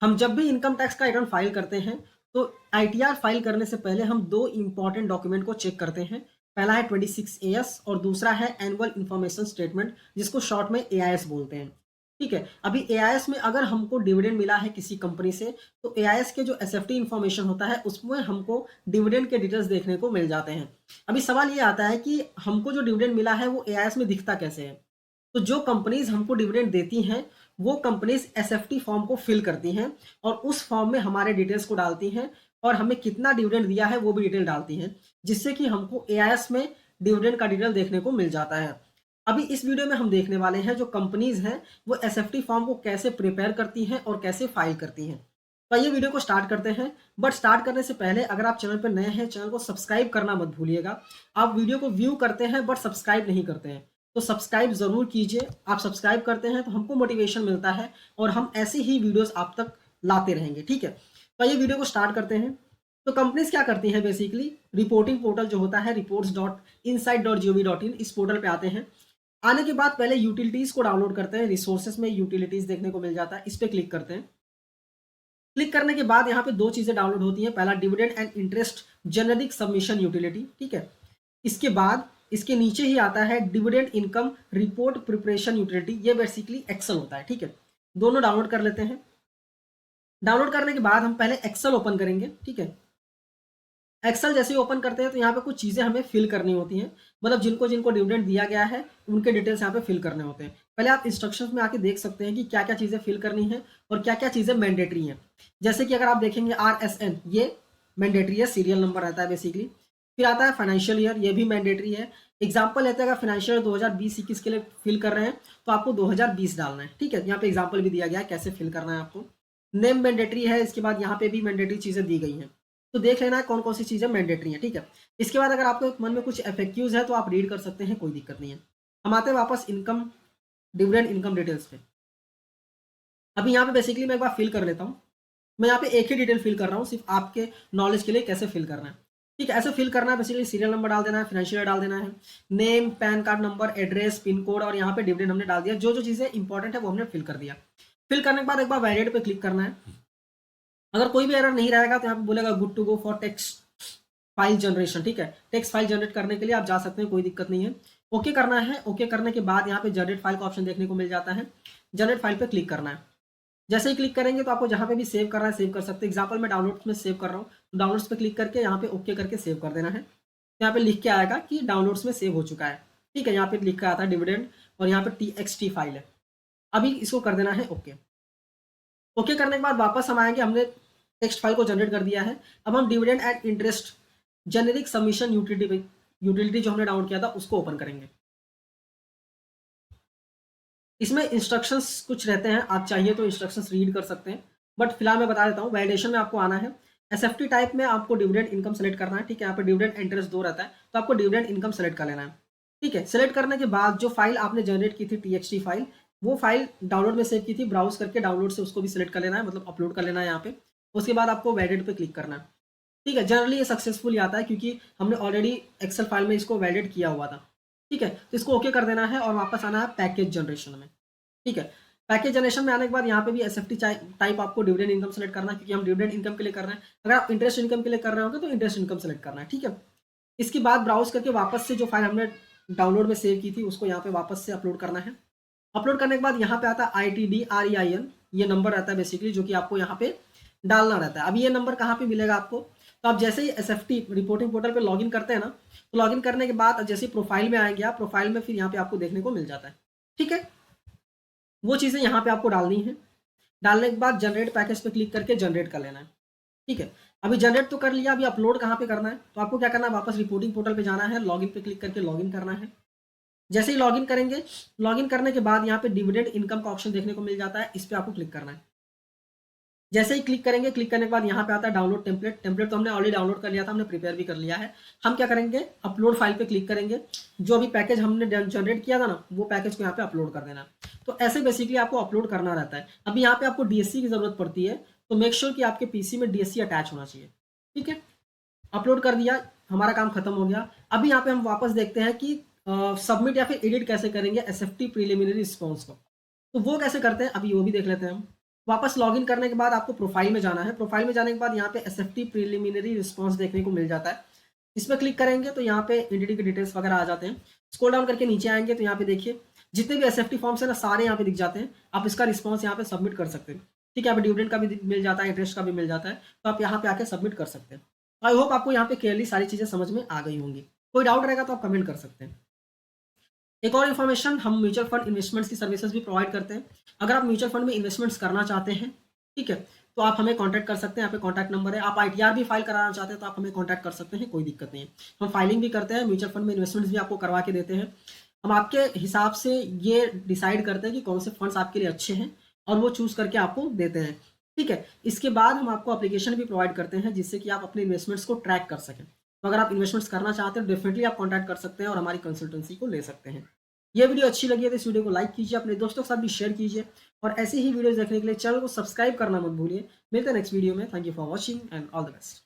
हम जब भी इनकम टैक्स का रिटर्न फाइल करते हैं तो आईटीआर फाइल करने से पहले हम दो इंपॉर्टेंट डॉक्यूमेंट को चेक करते हैं। पहला है 26 AS और दूसरा है एनुअल इंफॉर्मेशन स्टेटमेंट, जिसको शॉर्ट में एआईएस बोलते हैं। ठीक है, अभी एआईएस में अगर हमको डिविडेंड मिला है किसी कंपनी से तो एआईएस के जो एसएफटी इंफॉर्मेशन होता है उसमें हमको डिविडेंड के डिटेल्स देखने को मिल जाते हैं। अभी सवाल ये आता है कि हमको जो डिविडेंड मिला है वो एआईएस में दिखता कैसे है। तो जो कंपनीज हमको डिविडेंड देती हैं वो कंपनीज एसएफटी फॉर्म को फिल करती हैं और उस फॉर्म में हमारे डिटेल्स को डालती हैं और हमें कितना डिविडेंड दिया है वो भी डिटेल डालती हैं, जिससे कि हमको एआईएस में डिविडेंड का डिटेल देखने को मिल जाता है। अभी इस वीडियो में हम देखने वाले हैं जो कंपनीज हैं वो एसएफटी फॉर्म को कैसे प्रिपेयर करती हैं और कैसे फाइल करती हैं। तो ये वीडियो को स्टार्ट करते हैं, बट स्टार्ट करने से पहले अगर आप चैनल पर नए हैं चैनल को सब्सक्राइब करना मत भूलिएगा। आप वीडियो को व्यू करते हैं बट सब्सक्राइब नहीं करते हैं, तो सब्सक्राइब ज़रूर कीजिए। आप सब्सक्राइब करते हैं तो हमको मोटिवेशन मिलता है और हम ऐसी ही वीडियोस आप तक लाते रहेंगे। ठीक है, तो ये वीडियो को स्टार्ट करते हैं। तो कंपनीज क्या करती हैं, बेसिकली रिपोर्टिंग पोर्टल जो होता है reports.insight.gov.in, इस पोर्टल पे आते हैं। आने के बाद पहले यूटिलिटीज़ को डाउनलोड करते हैं। रिसोर्सेज में यूटिलिटीज़ देखने को मिल जाता है, इस पर क्लिक करते हैं। क्लिक करने के बाद यहाँ पे दो चीज़ें डाउनलोड होती हैं। पहला dividend and interest generic submission utility. ठीक है, इसके बाद इसके नीचे ही आता है dividend income report preparation utility, ये बेसिकली एक्सेल होता है। ठीक है, दोनों डाउनलोड कर लेते हैं। डाउनलोड करने के बाद हम पहले एक्सेल ओपन करेंगे। ठीक है, एक्सेल जैसे ही ओपन करते हैं तो यहाँ पे कुछ चीज़ें हमें फिल करनी होती हैं, मतलब जिनको जिनको डिविडेंड दिया गया है उनके डिटेल्स यहाँ पे फिल करने होते हैं। पहले आप इंस्ट्रक्शंस में आके देख सकते हैं कि क्या क्या चीज़ें फिल करनी है और क्या क्या चीज़ें मैंडेटरी हैं। जैसे कि अगर आप देखेंगे RSN, ये मैंडेटरी है, सीरियल नंबर रहता है बेसिकली। फिर आता है फाइनेंशियल ईयर, ये भी मैंडेटरी है। एग्जाम्पल लेते हैं, अगर फाइनेंशियल 2020-21 के लिए फिल कर रहे हैं तो आपको 2020 डालना है। ठीक है, यहाँ पे एग्जाम्पल भी दिया गया है कैसे फिल करना है आपको। नेम मैंडेटरी है, इसके बाद यहाँ पे भी मैंडेटरी चीज़ें दी गई हैं, तो देख लेना है कौन कौन सी चीज़ें मैंडेटरी हैं। ठीक है, इसके बाद अगर आपके मन में कुछ एफएक्यूज है तो आप रीड कर सकते हैं, कोई दिक्कत नहीं है। हम आते हैं वापस इनकम डिविडेंड इनकम डिटेल्स पे। अभी यहाँ पे बेसिकली मैं एक बार फिल कर लेता हूँ। मैं यहाँ पे एक ही डिटेल फिल कर रहा हूँ सिर्फ आपके नॉलेज के लिए कैसे फिल करना है। ठीक है, ऐसे फिल करना है। बेसिकली सीरियल नंबर डाल देना है, फाइनेंशियल डाल देना है, name, pan card number, address, pin code और यहाँ पे डिविडेंड हमने डाल दिया। जो जो चीज़ें इंपॉर्टेंट है वो हमने फिल कर दिया। फिल करने के बाद एक बार वैलिडेट पे क्लिक करना है। अगर कोई भी एरर नहीं रहेगा तो यहाँ पे बोलेगा good to go for text file generation. ठीक है, टेक्स्ट फाइल जनरेट करने के लिए आप जा सकते हैं, कोई दिक्कत नहीं है। ओके करना है। ओके करने के बाद यहाँ पे जनरेट फाइल का ऑप्शन देखने को मिल जाता है। जनरेट फाइल पे क्लिक करना है। जैसे ही क्लिक करेंगे तो आपको जहाँ पे भी सेव करना है सेव कर सकते हैं। एग्जाम्पल मैं डाउनलोड्स में सेव कर रहा हूँ, तो डाउनलोड्स पे क्लिक करके यहाँ पे ओके करके सेव कर देना है। यहाँ पे लिख के आएगा कि डाउनलोड्स में सेव हो चुका है। ठीक है, यहाँ पे लिखा आता है डिविडेंड और यहाँ पे TXT फाइल है। अभी इसको कर देना है ओके। ओके करने के बाद वापस हम आएंगे, हमने टेक्स्ट फाइल को जनरेट कर दिया है। अब हम dividend and interest generic submission utility जो हमने डाउनलोड किया था उसको ओपन करेंगे। इसमें इंस्ट्रक्शंस कुछ रहते हैं, आप चाहिए तो इंस्ट्रक्शंस रीड कर सकते हैं, बट फिलहाल मैं बता देता हूँ। वैलिडेशन में आपको आना है। एसएफटी टाइप में आपको डिविडेंड इनकम सेलेक्ट करना है। ठीक है, यहाँ पे डिविडेंड इंटरेस्ट दो रहता है, तो आपको डिविडेंड इनकम सेलेक्ट कर लेना है। ठीक है, सेलेक्ट करने के बाद जो फाइल आपने जनरेट की थी TXT फाइल, वो फाइल डाउनलोड में सेव की थी, ब्राउज करके डाउनलोड से उसको भी सिलेक्ट कर लेना है, मतलब अपलोड कर लेना है यहाँ पे। उसके बाद आपको वैलिडेट पे क्लिक करना है। ठीक है, जनरली ये सक्सेसफुल आता है क्योंकि हमने ऑलरेडी एक्सेल फाइल में इसको वैलिडेट किया हुआ था। ठीक है, तो इसको ओके कर देना है और वापस आना है पैकेज जनरेशन में। ठीक है, पैकेज जनरेशन में आने के बाद यहाँ पे भी एसएफटी टाइप आपको डिविडेंड इनकम सेलेक्ट करना है, क्योंकि हम डिविडेंड इनकम के लिए कर रहे हैं। अगर आप इंटरेस्ट इनकम के लिए कर रहे होंगे तो इंटरेस्ट इनकम सेलेक्ट करना है। ठीक है, इसके बाद ब्राउज करके वापस से जो फाइल हमने डाउनलोड में सेव की थी उसको यहाँ पे वापस से अपलोड करना है। अपलोड करने के बाद यहाँ पे आता है ITDREIN, ये नंबर रहता है बेसिकली जो कि आपको यहाँ पे डालना रहता है। अब ये नंबर कहाँ पे मिलेगा आपको, तो आप जैसे ही एसएफटी रिपोर्टिंग पोर्टल पे लॉगिन करते हैं ना, तो लॉगिन करने के बाद जैसे प्रोफाइल में आएंगे आप, प्रोफाइल में फिर यहाँ पे आपको देखने को मिल जाता है। ठीक है, वो चीज़ें यहाँ पे आपको डालनी है। डालने के बाद जनरेट पैकेज पे क्लिक करके जनरेट कर लेना है। ठीक है, अभी जनरेट तो कर लिया, अभी अपलोड कहाँ पे करना है, तो आपको क्या करना है, वापस रिपोर्टिंग पोर्टल पे जाना है, लॉगिन पे क्लिक करके लॉगिन करना है। जैसे ही लॉगिन करेंगे, लॉगिन करने के बाद यहाँ पे डिविडेंड इनकम का ऑप्शन देखने को मिल जाता है, इस पर आपको क्लिक करना है। जैसे ही क्लिक करेंगे, क्लिक करने के बाद यहाँ पे आता है डाउनलोड टेम्पलेट। टेम्पलेट तो हमने ऑलरेडी डाउनलोड कर लिया था, हमने प्रिपेयर भी कर लिया है। हम क्या करेंगे, अपलोड फाइल पे क्लिक करेंगे। जो अभी पैकेज हमने जनरेट किया था ना, वो पैकेज को यहाँ पे अपलोड कर देना। तो ऐसे बेसिकली आपको अपलोड करना रहता है। अभी यहाँ पे आपको DSC की जरूरत पड़ती है, तो मेक श्योर कि आपके PC में DSC अटैच होना चाहिए। ठीक है, अपलोड कर दिया, हमारा काम खत्म हो गया। अभी यहाँ पे हम वापस देखते हैं कि सबमिट या फिर एडिट कैसे करेंगे एसएफटी प्रीलिमिनरी रिस्पॉन्स को, तो वो कैसे करते हैं अभी वो भी देख लेते हैं हम। वापस लॉगिन करने के बाद आपको प्रोफाइल में जाना है। प्रोफाइल में जाने के बाद यहाँ पे एसएफटी प्रिलिमिनरी रिस्पॉन्स देखने को मिल जाता है। इस पर क्लिक करेंगे तो यहाँ पे एंटिटी के डिटेल्स वगैरह आ जाते हैं। स्क्रॉल डाउन करके नीचे आएंगे तो यहाँ पे देखिए जितने भी एसएफटी फॉर्म्स है ना सारे यहाँ पे दिख जाते हैं। आप इसका रिस्पॉन्स यहाँ पे सबमिट कर सकते हैं। ठीक है, यहाँ पे डिविडेंड का भी मिल जाता है, इंटरेस्ट का भी मिल जाता है, तो आप यहाँ पे आके सबमिट कर सकते हैं। आई होप आपको यहाँ पे क्लियरली सारी चीज़ें समझ में आ गई होंगी। कोई डाउट रहेगा तो आप कमेंट कर सकते हैं। एक और इन्फॉर्मेशन, हम म्यूचुअल फंड इन्वेस्टमेंट्स की सर्विसेज भी प्रोवाइड करते हैं। अगर आप म्यूचुअल फंड में इन्वेस्टमेंट्स करना चाहते हैं, ठीक है, तो आप हमें कांटेक्ट कर सकते हैं। यहाँ पे कांटेक्ट नंबर है। आप आईटीआर भी फाइल कराना चाहते हैं तो आप हमें कांटेक्ट कर सकते हैं, कोई दिक्कत नहीं है। हम फाइलिंग भी करते हैं, म्यूचुअल फंड में इन्वेस्टमेंट्स भी आपको करवा के देते हैं। हम आपके हिसाब से ये डिसाइड करते हैं कि कौन से फंड्स आपके लिए अच्छे हैं और वो चूज करके आपको देते हैं। ठीक है, इसके बाद हम आपको एप्लीकेशन भी प्रोवाइड करते हैं जिससे कि आप अपने इन्वेस्टमेंट्स को ट्रैक कर सकें। तो अगर आप इन्वेस्टमेंट्स करना चाहते हैं डेफिनेटली आप कॉन्टैक्ट कर सकते हैं और हमारी कंसल्टेंसी को ले सकते हैं। ये वीडियो अच्छी लगी है तो इस वीडियो को लाइक कीजिए, अपने दोस्तों के साथ भी शेयर कीजिए और ऐसे ही वीडियोस देखने के लिए चैनल को सब्सक्राइब करना मत भूलिए। मिलते हैं नेक्स्ट वीडियो में। Thank you for watching and all the best.